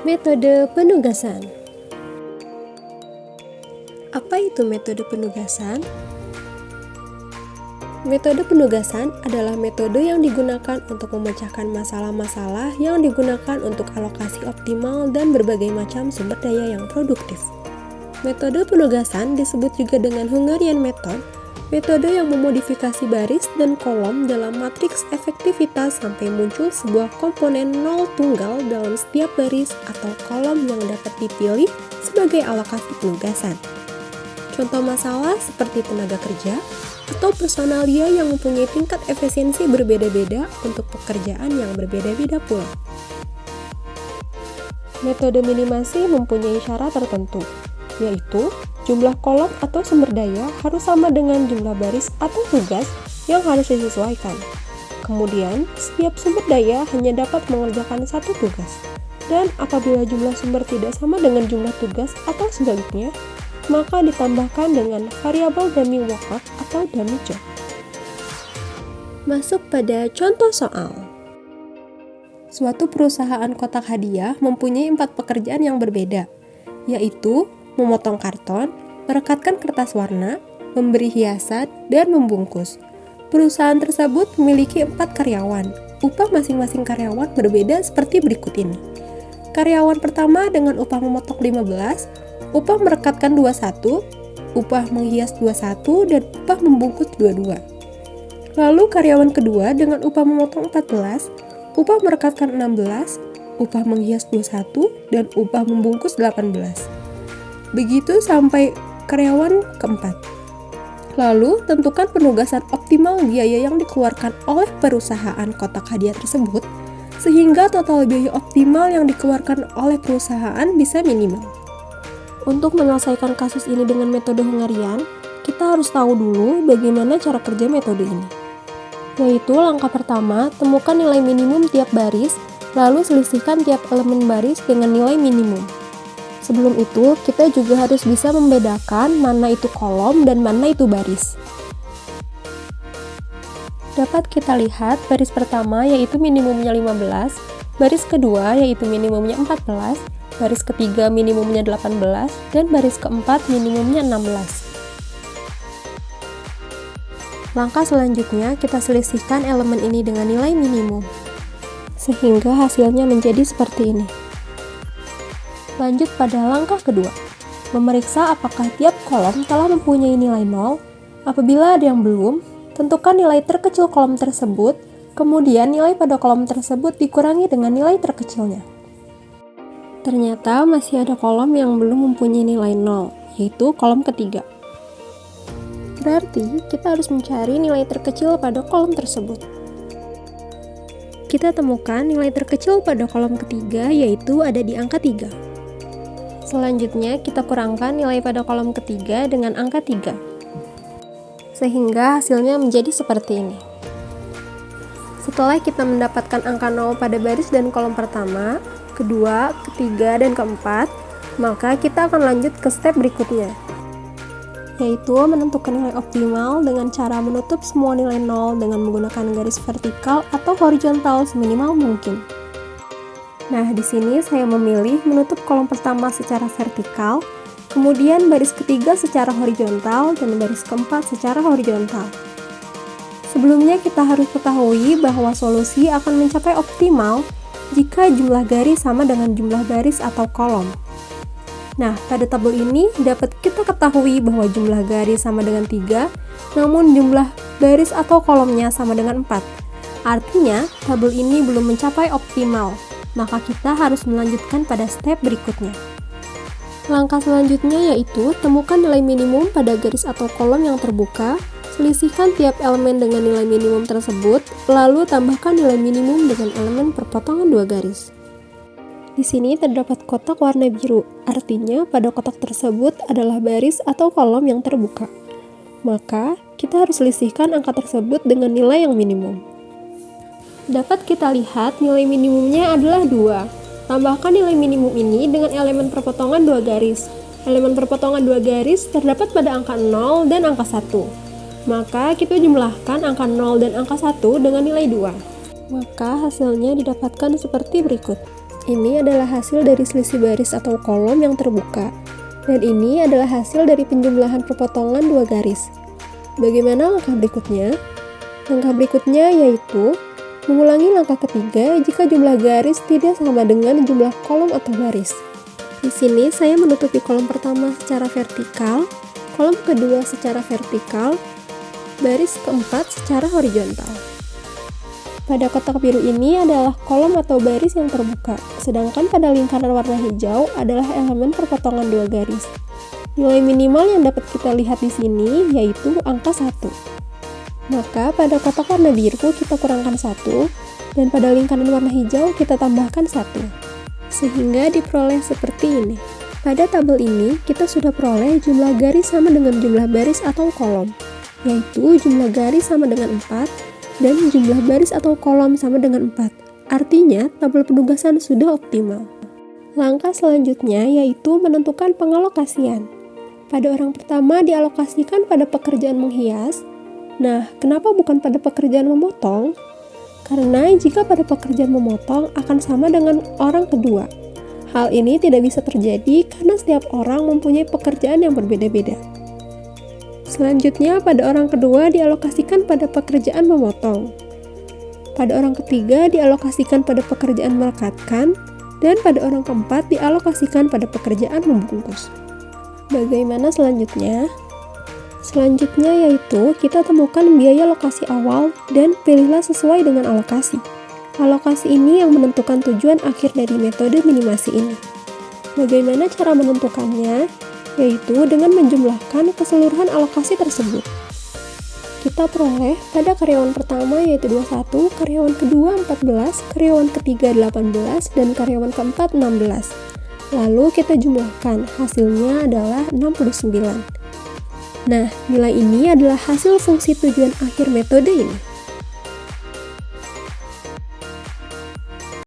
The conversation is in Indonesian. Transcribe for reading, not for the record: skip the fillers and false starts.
Metode penugasan. Apa itu metode penugasan? Metode penugasan adalah metode yang digunakan untuk memecahkan masalah-masalah yang digunakan untuk alokasi optimal dan berbagai macam sumber daya yang produktif. Metode penugasan disebut juga dengan Hungarian method, metode yang memodifikasi baris dan kolom dalam matriks efektivitas sampai muncul sebuah komponen nol tunggal dalam setiap baris atau kolom yang dapat dipilih sebagai alokasi penugasan. Contoh masalah seperti tenaga kerja atau personalia yang mempunyai tingkat efisiensi berbeda-beda untuk pekerjaan yang berbeda-beda pula. Metode minimasi mempunyai syarat tertentu, yaitu jumlah kolom atau sumber daya harus sama dengan jumlah baris atau tugas yang harus disesuaikan. Kemudian, setiap sumber daya hanya dapat mengerjakan satu tugas. Dan apabila jumlah sumber tidak sama dengan jumlah tugas atau sebaliknya, maka ditambahkan dengan variabel dummy worker atau dummy job. Masuk pada contoh soal. Suatu perusahaan kotak hadiah mempunyai 4 pekerjaan yang berbeda, yaitu memotong karton, merekatkan kertas warna, memberi hiasan, dan membungkus. Perusahaan tersebut memiliki 4 karyawan. Upah masing-masing karyawan berbeda seperti berikut ini. Karyawan pertama dengan upah memotong 15, upah merekatkan 21, upah menghias 21, dan upah membungkus 22. Lalu karyawan kedua dengan upah memotong 14, upah merekatkan 16, upah menghias 21, dan upah membungkus 18. Begitu sampai karyawan keempat. Lalu, tentukan penugasan optimal biaya yang dikeluarkan oleh perusahaan kotak hadiah tersebut, sehingga total biaya optimal yang dikeluarkan oleh perusahaan bisa minimal. Untuk menyelesaikan kasus ini dengan metode Hungarian, kita harus tahu dulu bagaimana cara kerja metode ini. Yaitu langkah pertama, temukan nilai minimum tiap baris, lalu selisihkan tiap elemen baris dengan nilai minimum. Sebelum itu, kita juga harus bisa membedakan mana itu kolom dan mana itu baris. Dapat kita lihat baris pertama yaitu minimumnya 15, baris kedua yaitu minimumnya 14, baris ketiga minimumnya 18, dan baris keempat minimumnya 16. Langkah selanjutnya, kita selisihkan elemen ini dengan nilai minimum, sehingga hasilnya menjadi seperti ini. Lanjut pada langkah kedua, memeriksa apakah tiap kolom telah mempunyai nilai 0. Apabila ada yang belum, tentukan nilai terkecil kolom tersebut, kemudian nilai pada kolom tersebut dikurangi dengan nilai terkecilnya. Ternyata masih ada kolom yang belum mempunyai nilai 0, yaitu kolom ketiga. Berarti kita harus mencari nilai terkecil pada kolom tersebut. Kita temukan nilai terkecil pada kolom ketiga yaitu ada di angka 3. Selanjutnya, kita kurangkan nilai pada kolom ketiga dengan angka 3. Sehingga hasilnya menjadi seperti ini. Setelah kita mendapatkan angka 0 pada baris dan kolom pertama, kedua, ketiga, dan keempat, maka kita akan lanjut ke step berikutnya, yaitu menentukan nilai optimal dengan cara menutup semua nilai 0 dengan menggunakan garis vertikal atau horizontal seminimal mungkin. Nah, di sini saya memilih menutup kolom pertama secara vertikal, kemudian baris ketiga secara horizontal, dan baris keempat secara horizontal. Sebelumnya kita harus ketahui bahwa solusi akan mencapai optimal jika jumlah garis sama dengan jumlah baris atau kolom. Nah, pada tabel ini dapat kita ketahui bahwa jumlah garis sama dengan 3, namun jumlah baris atau kolomnya sama dengan 4. Artinya, tabel ini belum mencapai optimal. Maka kita harus melanjutkan pada step berikutnya. Langkah selanjutnya yaitu temukan nilai minimum pada garis atau kolom yang terbuka, selisihkan tiap elemen dengan nilai minimum tersebut, lalu tambahkan nilai minimum dengan elemen perpotongan 2 garis. Di sini terdapat kotak warna biru, artinya pada kotak tersebut adalah baris atau kolom yang terbuka. Maka, kita harus selisihkan angka tersebut dengan nilai yang minimum. Dapat kita lihat nilai minimumnya adalah 2. Tambahkan nilai minimum ini dengan elemen perpotongan 2 garis. Elemen perpotongan 2 garis terdapat pada angka 0 dan angka 1. Maka kita jumlahkan angka 0 dan angka 1 dengan nilai 2. Maka hasilnya didapatkan seperti berikut. Ini adalah hasil dari selisih baris atau kolom yang terbuka. Dan ini adalah hasil dari penjumlahan perpotongan dua garis. Bagaimana langkah berikutnya? Langkah berikutnya yaitu mengulangi langkah ketiga jika jumlah garis tidak sama dengan jumlah kolom atau baris. Di sini saya menutupi kolom pertama secara vertikal, kolom kedua secara vertikal, baris keempat secara horizontal. Pada kotak biru ini adalah kolom atau baris yang terbuka, sedangkan pada lingkaran warna hijau adalah elemen perpotongan dua garis. Nilai minimal yang dapat kita lihat di sini yaitu angka 1. Maka pada kotak warna biru kita kurangkan 1, dan pada lingkaran warna hijau kita tambahkan 1. Sehingga diperoleh seperti ini. Pada tabel ini kita sudah peroleh jumlah garis sama dengan jumlah baris atau kolom, yaitu jumlah garis sama dengan 4, dan jumlah baris atau kolom sama dengan 4. Artinya, tabel penugasan sudah optimal. Langkah selanjutnya yaitu menentukan pengalokasian. Pada orang pertama dialokasikan pada pekerjaan menghias. Nah, kenapa bukan pada pekerjaan memotong? Karena jika pada pekerjaan memotong akan sama dengan orang kedua. Hal ini tidak bisa terjadi karena setiap orang mempunyai pekerjaan yang berbeda-beda. Selanjutnya, pada orang kedua dialokasikan pada pekerjaan memotong. Pada orang ketiga dialokasikan pada pekerjaan merekatkan, dan pada orang keempat dialokasikan pada pekerjaan membungkus. Bagaimana selanjutnya? Selanjutnya yaitu kita temukan biaya lokasi awal dan pilihlah sesuai dengan alokasi. Alokasi ini yang menentukan tujuan akhir dari metode minimasi ini. Bagaimana cara menentukannya? Yaitu dengan menjumlahkan keseluruhan alokasi tersebut. Kita peroleh pada karyawan pertama yaitu 21, karyawan kedua 14, karyawan ketiga 18, dan karyawan keempat 16. Lalu kita jumlahkan, hasilnya adalah 69. Nah, nilai ini adalah hasil fungsi tujuan akhir metode ini.